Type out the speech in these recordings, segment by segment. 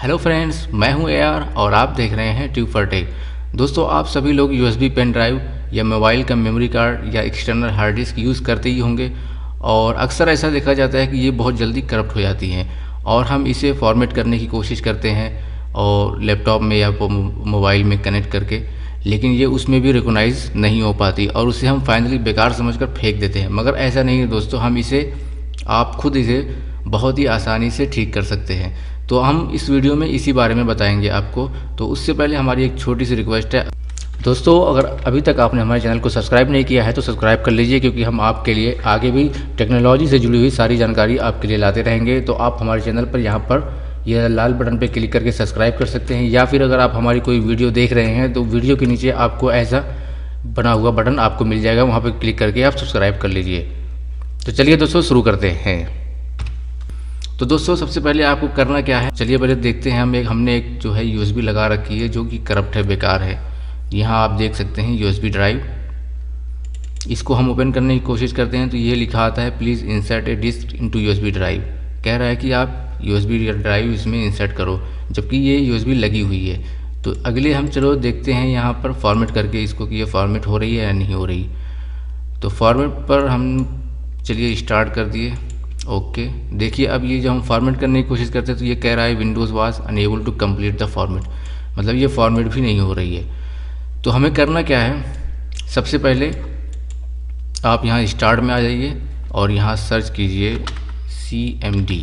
Hello friends, मैं हूं AR और आप देख रहे हैं ट्यूब फॉर टेक। दोस्तों, आप सभी लोग USB पेन ड्राइव या मोबाइल का मेमोरी कार्ड या एक्सटर्नल हार्ड डिस्क यूज़ करते ही होंगे और अक्सर ऐसा देखा जाता है कि ये बहुत जल्दी करप्ट हो जाती हैं और हम इसे फॉर्मेट करने की कोशिश करते हैं और लैपटॉप में या मोबाइल में कनेक्ट करके, लेकिन ये उसमें भी रिकॉग्नाइज नहीं हो पाती और उसे हम फाइनली बेकार समझकर फेंक देते हैं। मगर ऐसा नहीं है दोस्तों, हम इसे आप खुद इसे बहुत ही आसानी से ठीक कर सकते हैं। तो हम इस वीडियो में इसी बारे में बताएंगे आपको। तो उससे पहले हमारी एक छोटी सी रिक्वेस्ट है दोस्तों, अगर अभी तक आपने हमारे चैनल को सब्सक्राइब नहीं किया है तो सब्सक्राइब कर लीजिए, क्योंकि हम आपके लिए आगे भी टेक्नोलॉजी से जुड़ी हुई सारी जानकारी आपके लिए लाते रहेंगे। तो आप हमारे चैनल पर यहाँ पर यह लाल बटन पर क्लिक करके सब्सक्राइब कर सकते हैं, या फिर अगर आप हमारी कोई वीडियो देख रहे हैं तो वीडियो के नीचे आपको ऐसा बना हुआ बटन आपको मिल जाएगा, वहाँ पर क्लिक करके आप सब्सक्राइब कर लीजिए। तो चलिए दोस्तों शुरू करते हैं। तो दोस्तों, सबसे पहले आपको करना क्या है, चलिए पहले देखते हैं। हमने एक जो है USB लगा रखी है जो कि करप्ट है, बेकार है। यहाँ आप देख सकते हैं USB ड्राइव। इसको हम ओपन करने की कोशिश करते हैं तो ये लिखा आता है please insert a disk into USB drive. कह रहा है कि आप USB ड्राइव इसमें इंसर्ट करो, जबकि ये USB लगी हुई है। तो अगले हम चलो देखते हैं यहाँ पर फॉर्मेट करके इसको कि ये फॉर्मेट हो रही है या नहीं हो रही। तो फॉर्मेट पर हम चलिए स्टार्ट कर दिए। ओके, देखिए अब ये जब हम फॉर्मेट करने की कोशिश करते हैं तो ये कह रहा है Windows was unable to complete the format, मतलब ये फॉर्मेट भी नहीं हो रही है। तो हमें करना क्या है, सबसे पहले आप यहाँ स्टार्ट में आ जाइए और यहाँ सर्च कीजिए CMD।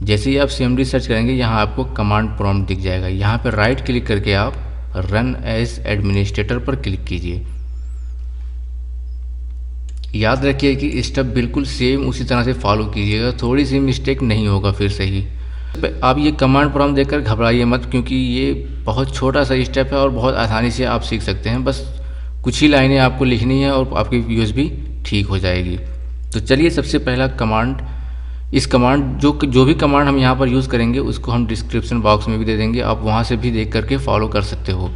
जैसे ही आप CMD सर्च करेंगे यहाँ आपको कमांड प्रॉम्प्ट दिख जाएगा। यहाँ पर राइट क्लिक करके आप रन एज एडमिनिस्ट्रेटर पर क्लिक कीजिए। याद रखिए कि स्टेप बिल्कुल सेम उसी तरह से फॉलो कीजिएगा, थोड़ी सी मिस्टेक नहीं होगा फिर सही। आप ये कमांड प्रॉम्प्ट देखकर घबराइए मत, क्योंकि ये बहुत छोटा सा स्टेप है और बहुत आसानी से आप सीख सकते हैं। बस कुछ ही लाइनें आपको लिखनी है और आपकी USB ठीक हो जाएगी। तो चलिए सबसे पहला कमांड, इस कमांड जो भी कमांड हम यहाँ पर यूज़ करेंगे उसको हम डिस्क्रिप्शन बॉक्स में भी दे देंगे, आप वहाँ से भी देख करके फॉलो कर सकते हो।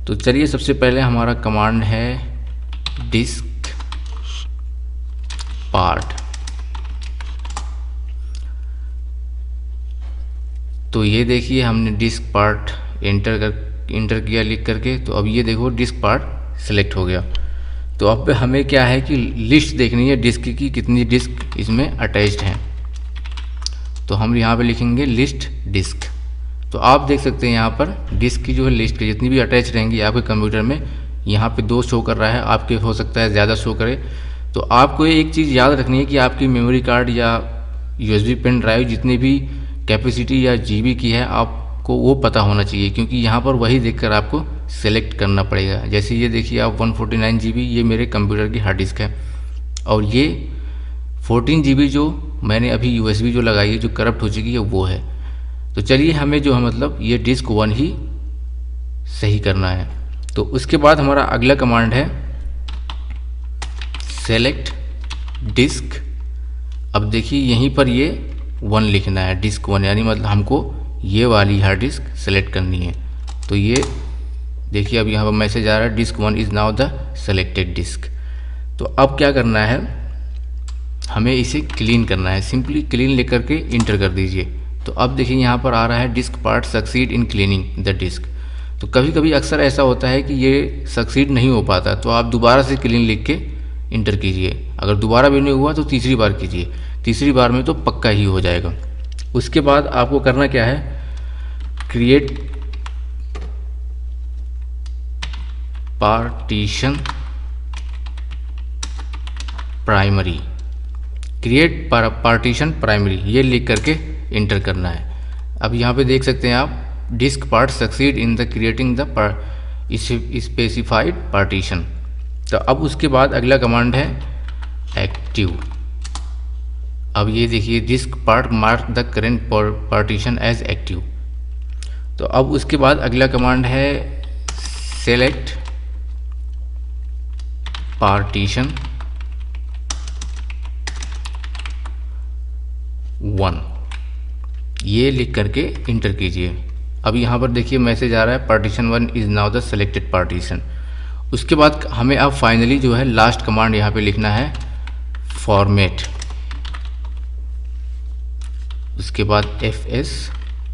तो चलिए सबसे पहले हमारा कमांड है डिस्क पार्ट। तो ये देखिए हमने डिस्क पार्ट इंटर किया लिख करके। तो अब ये देखो डिस्क पार्ट सेलेक्ट हो गया। तो अब हमें क्या है कि लिस्ट देखनी है डिस्क की, कितनी डिस्क इसमें अटैच्ड हैं। तो हम यहाँ पे लिखेंगे लिस्ट डिस्क। तो आप देख सकते हैं यहाँ पर डिस्क की जो है लिस्ट की जितनी भी अटैच रहेंगी आपके कंप्यूटर में, यहाँ पे 2 शो कर रहा है, आपके हो सकता है ज़्यादा शो करे। तो आपको एक चीज़ याद रखनी है कि आपकी मेमोरी कार्ड या USB पेन ड्राइव जितनी भी कैपेसिटी या GB की है आपको वो पता होना चाहिए, क्योंकि यहाँ पर वही देखकर आपको सेलेक्ट करना पड़ेगा। जैसे ये देखिए आप 149 GB ये मेरे कंप्यूटर की हार्ड डिस्क है और ये 14 GB जो मैंने अभी USB जो लगाई है जो करप्ट हो चुकी है वो है। तो चलिए हमें जो है मतलब ये डिस्क 1 ही सही करना है। तो उसके बाद हमारा अगला कमांड है सेलेक्ट डिस्क। अब देखिए यहीं पर ये 1 लिखना है, डिस्क 1, यानी मतलब हमको ये वाली हार्ड डिस्क सेलेक्ट करनी है। तो ये देखिए अब यहाँ पर मैसेज आ रहा है disk 1 is now the selected disk. तो अब क्या करना है, हमें इसे क्लीन करना है। सिंपली क्लीन लिख करके इंटर कर दीजिए। तो अब देखिए यहाँ पर आ रहा है disk part succeed in cleaning the disk. तो कभी कभी अक्सर ऐसा होता है कि ये सक्सीड नहीं हो पाता, तो आप दोबारा से क्लीन लिख के इंटर कीजिए। अगर दोबारा भी नहीं हुआ तो तीसरी बार कीजिए, तीसरी बार में तो पक्का ही हो जाएगा। उसके बाद आपको करना क्या है, create partition primary, create partition primary ये लिख करके इंटर करना है। अब यहाँ पे देख सकते हैं आप disk part succeed in the creating the specified partition. तो अब उसके बाद अगला कमांड है एक्टिव। अब ये देखिए disk part mark the current partition as active. तो अब उसके बाद अगला कमांड है सेलेक्ट पार्टीशन 1, ये लिख करके इंटर कीजिए। अब यहाँ पर देखिए मैसेज आ रहा है partition 1 is now the selected partition. उसके बाद हमें अब फाइनली जो है लास्ट कमांड यहाँ पे लिखना है फॉर्मेट, उसके बाद FS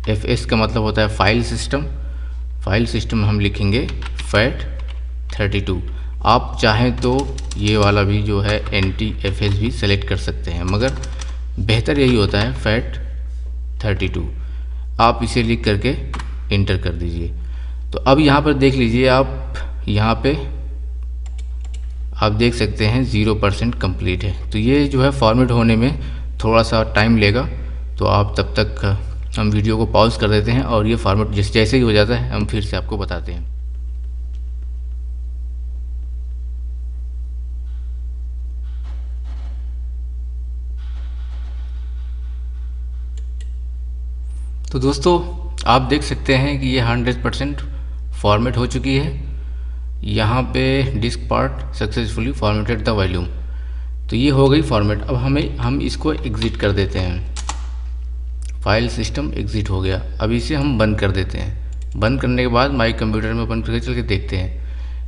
FS का मतलब होता है फाइल सिस्टम। फाइल सिस्टम में हम लिखेंगे FAT32। आप चाहें तो ये वाला भी जो है NTFS भी सेलेक्ट कर सकते हैं, मगर बेहतर यही होता है FAT32। आप इसे लिख करके इंटर कर दीजिए। तो अब यहाँ पर देख लीजिए, आप यहाँ पे आप देख सकते हैं 0% कंप्लीट है। तो ये जो है फॉर्मेट होने में थोड़ा सा टाइम लेगा, तो आप तब तक हम वीडियो को पॉज कर देते हैं और ये फॉर्मेट जैसे ही हो जाता है हम फिर से आपको बताते हैं। तो दोस्तों आप देख सकते हैं कि ये 100% फॉर्मेट हो चुकी है। यहाँ पे disk part successfully formatted the volume, तो ये हो गई फॉर्मेट। अब हम इसको एग्ज़िट कर देते हैं। फाइल सिस्टम एग्ज़िट हो गया। अब इसे हम बंद कर देते हैं। बंद करने के बाद माई कंप्यूटर में ओपन करके चल के देखते हैं।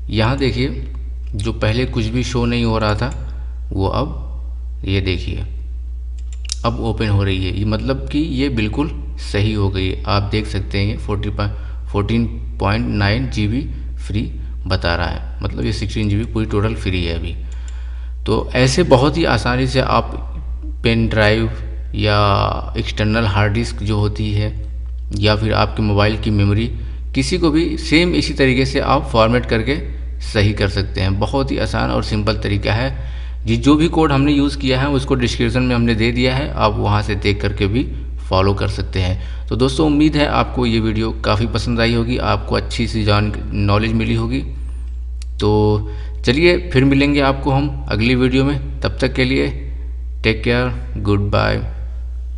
यहाँ देखिए, जो पहले कुछ भी शो नहीं हो रहा था वो अब ये देखिए अब ओपन हो रही है। ये मतलब कि ये बिल्कुल सही हो गई है। आप देख सकते हैं ये 14.9 GB फ्री बता रहा है, मतलब ये 16 GB पूरी टोटल फ्री है अभी। तो ऐसे बहुत ही आसानी से आप पेन ड्राइव या एक्सटर्नल हार्ड डिस्क जो होती है या फिर आपके मोबाइल की मेमोरी, किसी को भी सेम इसी तरीके से आप फॉर्मेट करके सही कर सकते हैं। बहुत ही आसान और सिंपल तरीका है। जो भी कोड हमने यूज़ किया है उसको डिस्क्रिप्शन में हमने दे दिया है, आप वहाँ से देख करके भी फॉलो कर सकते हैं। तो दोस्तों उम्मीद है आपको ये वीडियो काफ़ी पसंद आई होगी, आपको अच्छी सी नॉलेज मिली होगी। तो चलिए फिर मिलेंगे आपको हम अगली वीडियो में। तब तक के लिए टेक केयर, गुड बाय।